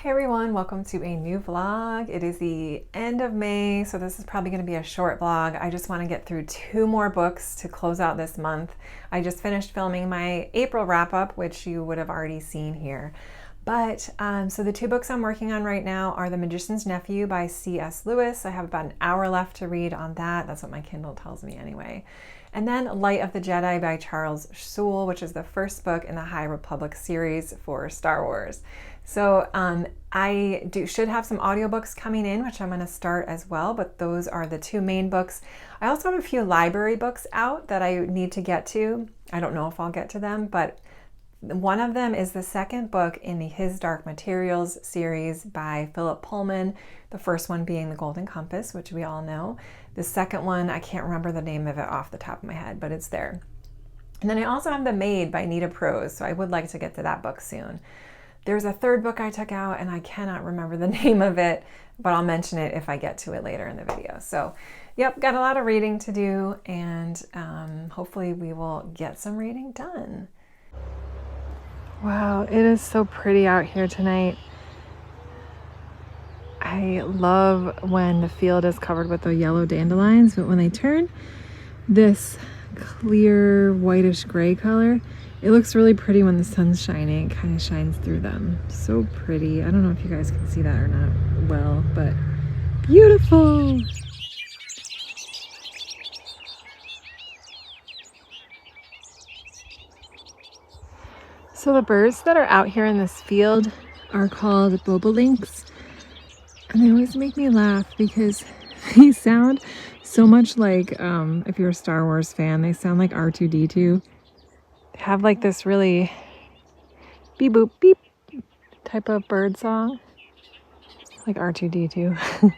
Hey everyone, welcome to a new vlog. It is the end of May, so this is probably going to be a short vlog. I just want to get through 2 more books to close out this month. I just finished filming my April wrap-up, which you would have already seen here. But, so the 2 books I'm working on right now are The Magician's Nephew by C.S. Lewis. I have about an hour left to read on that. That's what my Kindle tells me anyway. And then Light of the Jedi by Charles Soule, which is the first book in the High Republic series for Star Wars. So I should have some audiobooks coming in, which I'm going to start as well, but those are the 2 main books. I also have a few library books out that I need to get to. I don't know if I'll get to them, but one of them is the second book in the His Dark Materials series by Philip Pullman, the first one being The Golden Compass, which we all know. The second one, I can't remember the name of it off the top of my head, but it's there. And then I also have The Maid by Nita, Prose, so I would like to get to that book soon. There's a third book I took out and I cannot remember the name of it, but I'll mention it if I get to it later in the video. So, yep, got a lot of reading to do, and hopefully we will get some reading done. Wow, it is so pretty out here tonight. I love when the field is covered with the yellow dandelions, but when they turn this clear whitish gray color, it looks really pretty when the sun's shining. It kind of shines through them. So pretty. I don't know if you guys can see that or not well, but beautiful. So the birds that are out here in this field are called bobolinks. And they always make me laugh because they sound so much like, if you're a Star Wars fan, they sound like R2-D2. They have like this really beep boop beep type of bird song, like R2-D2.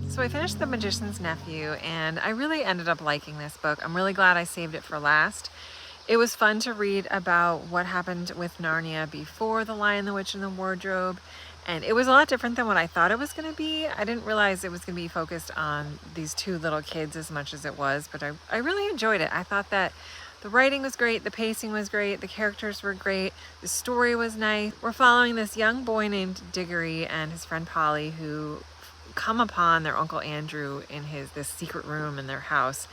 So I finished The Magician's Nephew, and I really ended up liking this book. I'm really glad I saved it for last. It was fun to read about what happened with Narnia before The Lion, the Witch, and the Wardrobe, and it was a lot different than what I thought it was going to be. I didn't realize it was going to be focused on these 2 little kids as much as it was, but I really enjoyed it. I thought that the writing was great, the pacing was great, the characters were great, the story was nice. We're following this young boy named Diggory and his friend Polly, who come upon their Uncle Andrew in this secret room in their house,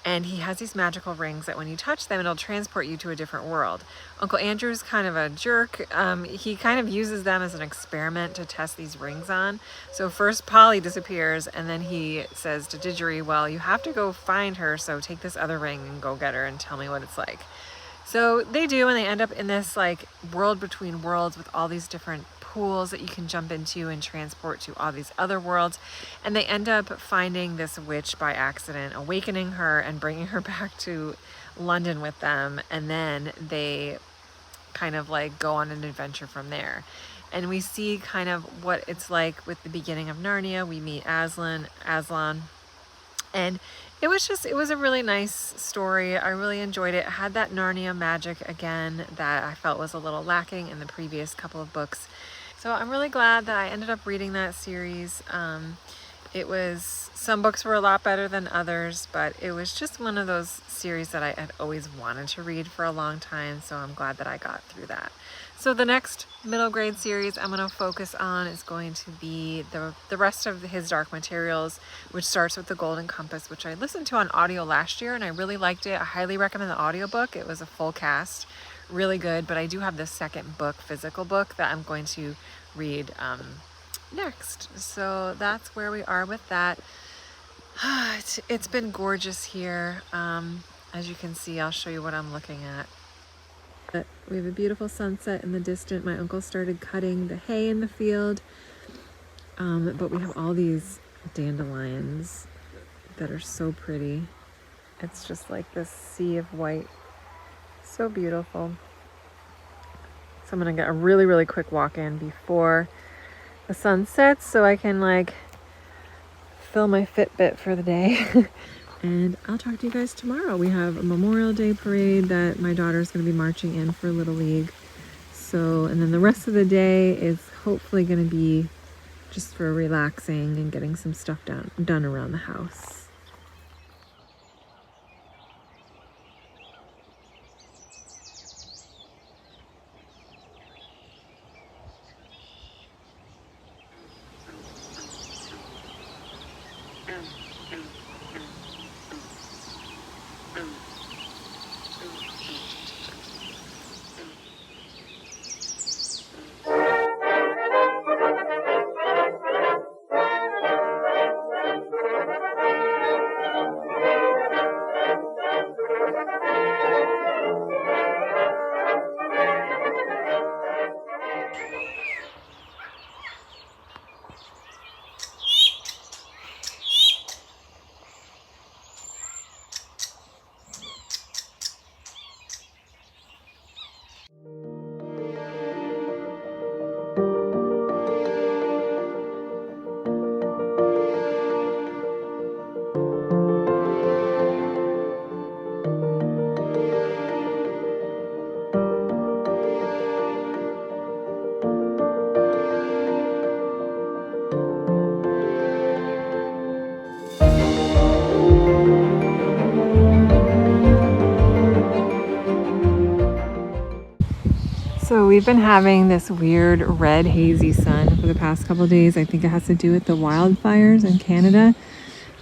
and he has these magical rings that when you touch them, it'll transport you to a different world. Uncle Andrew's kind of a jerk. He kind of uses them as an experiment to test these rings on. So first Polly disappears, and then he says to Didgeridoo, well, you have to go find her, so take this other ring and go get her and tell me what it's like. So they do, and they end up in this like world between worlds with all these different pools that you can jump into and transport to all these other worlds. And they end up finding this witch by accident, awakening her and bringing her back to London with them. And then they kind of like go on an adventure from there. And we see kind of what it's like with the beginning of Narnia. We meet Aslan, and it was a really nice story. I really enjoyed it. It had that Narnia magic again that I felt was a little lacking in the previous couple of books. So I'm really glad that I ended up reading that series. Some books were a lot better than others, but it was just one of those series that I had always wanted to read for a long time. So I'm glad that I got through that. So the next middle grade series I'm going to focus on is going to be the rest of his Dark Materials, which starts with The Golden Compass, which I listened to on audio last year and I really liked it. I highly recommend the audiobook. It was a full cast, really good, but I do have the second book, physical book, that I'm going to read next. So that's where we are with that. It's been gorgeous here. As you can see, I'll show you what I'm looking at. We have a beautiful sunset in the distance. My uncle started cutting the hay in the field. But we have all these dandelions that are so pretty. It's just like this sea of white. So beautiful. So I'm gonna get a really, really quick walk in before the sun sets so I can like fill my Fitbit for the day. And I'll talk to you guys tomorrow. We have a Memorial Day parade that my daughter's going to be marching in for Little League. So, and then the rest of the day is hopefully going to be just for relaxing and getting some stuff done around the house. So we've been having this weird red hazy sun for the past couple of days. I think it has to do with the wildfires in Canada.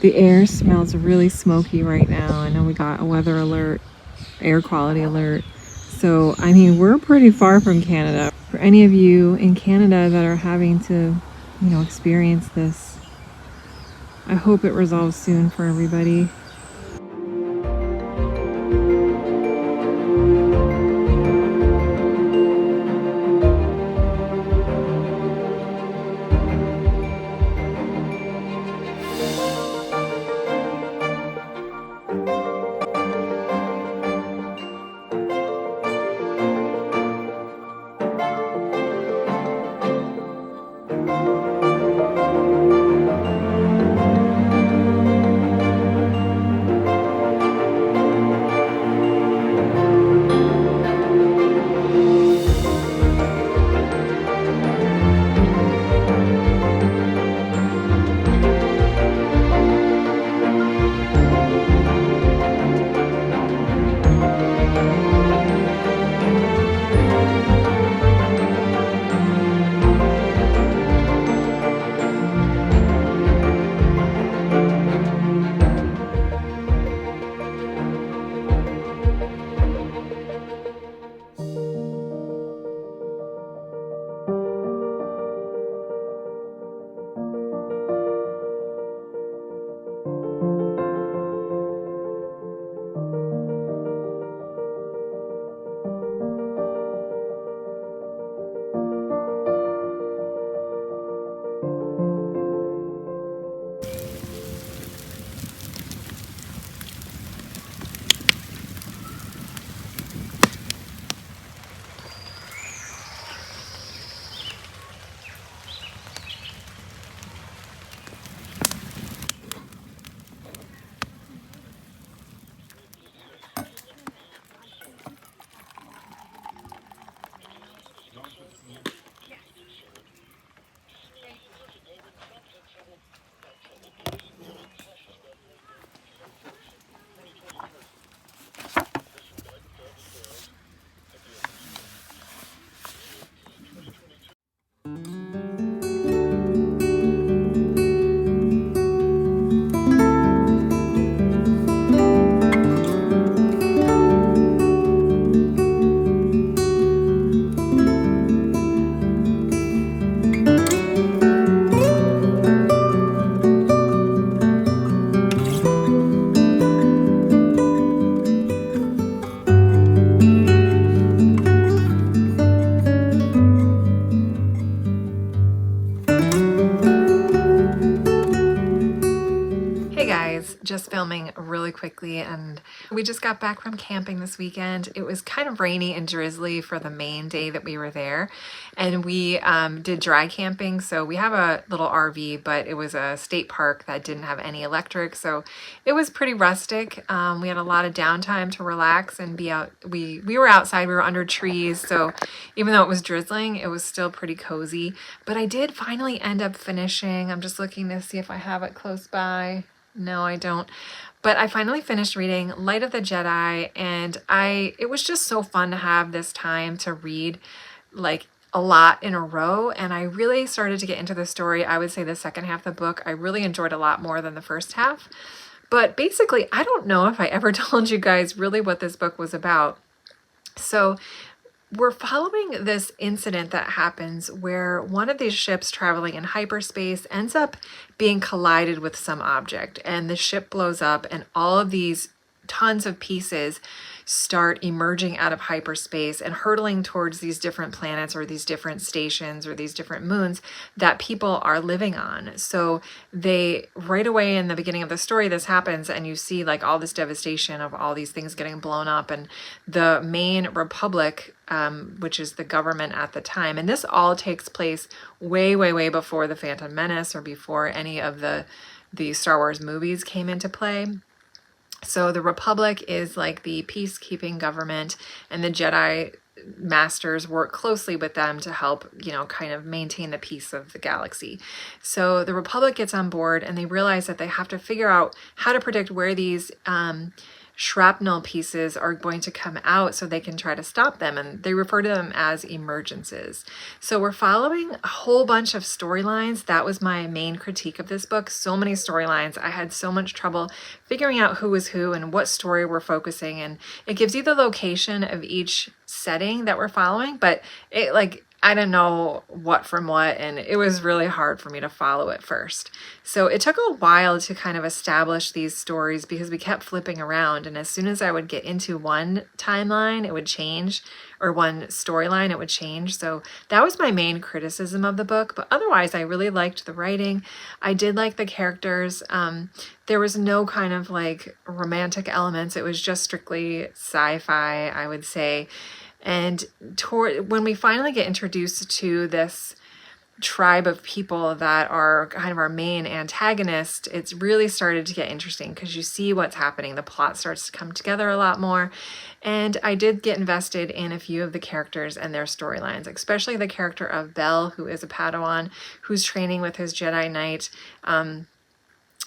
The air smells really smoky right now. I know we got a weather alert, air quality alert. So, I mean, we're pretty far from Canada. For any of you in Canada that are having to, experience this, I hope it resolves soon for everybody. filming really quickly, and we just got back from camping this weekend. It was kind of rainy and drizzly for the main day that we were there, and we did dry camping. So we have a little RV, but it was a state park that didn't have any electric, so it was pretty rustic. We had a lot of downtime to relax and be out. We were outside, we were under trees, so even though it was drizzling, it was still pretty cozy. But I did finally end up finishing. I'm just looking to see if I have it close by. No, I don't. But I finally finished reading Light of the Jedi, and it was just so fun to have this time to read like a lot in a row, and I really started to get into the story. I would say the second half of the book I really enjoyed a lot more than the first half. But basically, I don't know if I ever told you guys really what this book was about. So we're following this incident that happens where one of these ships traveling in hyperspace ends up being collided with some object, and the ship blows up, and all of these tons of pieces start emerging out of hyperspace and hurtling towards these different planets or these different stations or these different moons that people are living on. So they, right away in the beginning of the story, this happens, and you see like all this devastation of all these things getting blown up, and the main republic, which is the government at the time, and this all takes place way, way, way before the Phantom Menace or before any of the Star Wars movies came into play. So the Republic is like the peacekeeping government, and the Jedi masters work closely with them to help, kind of maintain the peace of the galaxy. So the Republic gets on board, and they realize that they have to figure out how to predict where these shrapnel pieces are going to come out so they can try to stop them, and they refer to them as emergences. So we're following a whole bunch of storylines. That was my main critique of this book. So many storylines. I had so much trouble figuring out who was who and what story we're focusing, and it gives you the location of each setting that we're following, but I didn't know what from what, and it was really hard for me to follow at first. So it took a while to kind of establish these stories because we kept flipping around, and as soon as I would get into one timeline, it would change, or one storyline, it would change. So that was my main criticism of the book, but otherwise I really liked the writing. I did like the characters. There was no kind of like romantic elements. It was just strictly sci-fi, I would say. And when we finally get introduced to this tribe of people that are kind of our main antagonist, it's really started to get interesting because you see what's happening. The plot starts to come together a lot more. And I did get invested in a few of the characters and their storylines, especially the character of Bell, who is a Padawan, who's training with his Jedi Knight,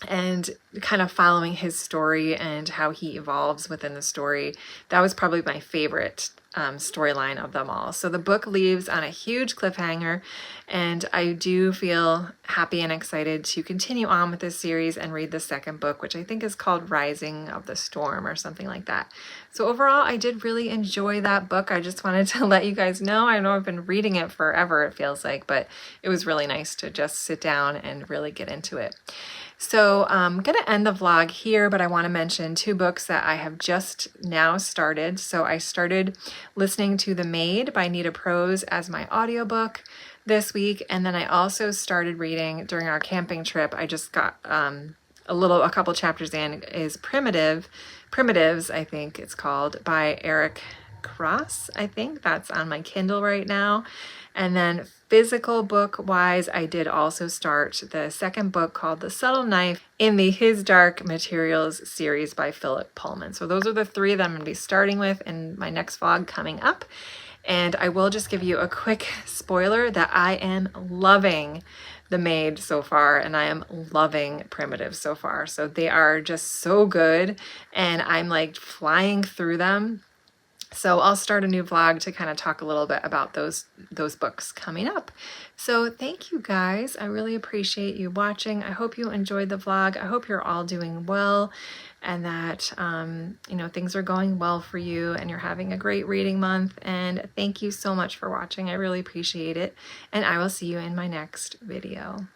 and kind of following his story and how he evolves within the story. That was probably my favorite storyline of them all. So the book leaves on a huge cliffhanger, and I do feel happy and excited to continue on with this series and read the second book, which I think is called Rising of the Storm or something like that. So overall, I did really enjoy that book. I just wanted to let you guys know. I know I've been reading it forever, it feels like, but it was really nice to just sit down and really get into it. So I'm going to end the vlog here, but I want to mention two books that I have just now started. So I started listening to The Maid by Nita Prose as my audiobook this week, and then I also started reading during our camping trip. I just got a couple chapters in, is Primitives, I think it's called, by Erich Krauss. I think that's on my Kindle right now. And then physical book wise, I did also start the second book called The Subtle Knife in the His Dark Materials series by Pullman. So those are the three that I'm going to be starting with in my next vlog coming up. And I will just give you a quick spoiler that I am loving The Maid so far, and I am loving Primitives so far. So they are just so good, and I'm like flying through them. So I'll start a new vlog to kind of talk a little bit about those books coming up. So thank you guys. I really appreciate you watching. I hope you enjoyed the vlog. I hope you're all doing well, and that things are going well for you, and you're having a great reading month. And thank you so much for watching. I really appreciate it. And I will see you in my next video.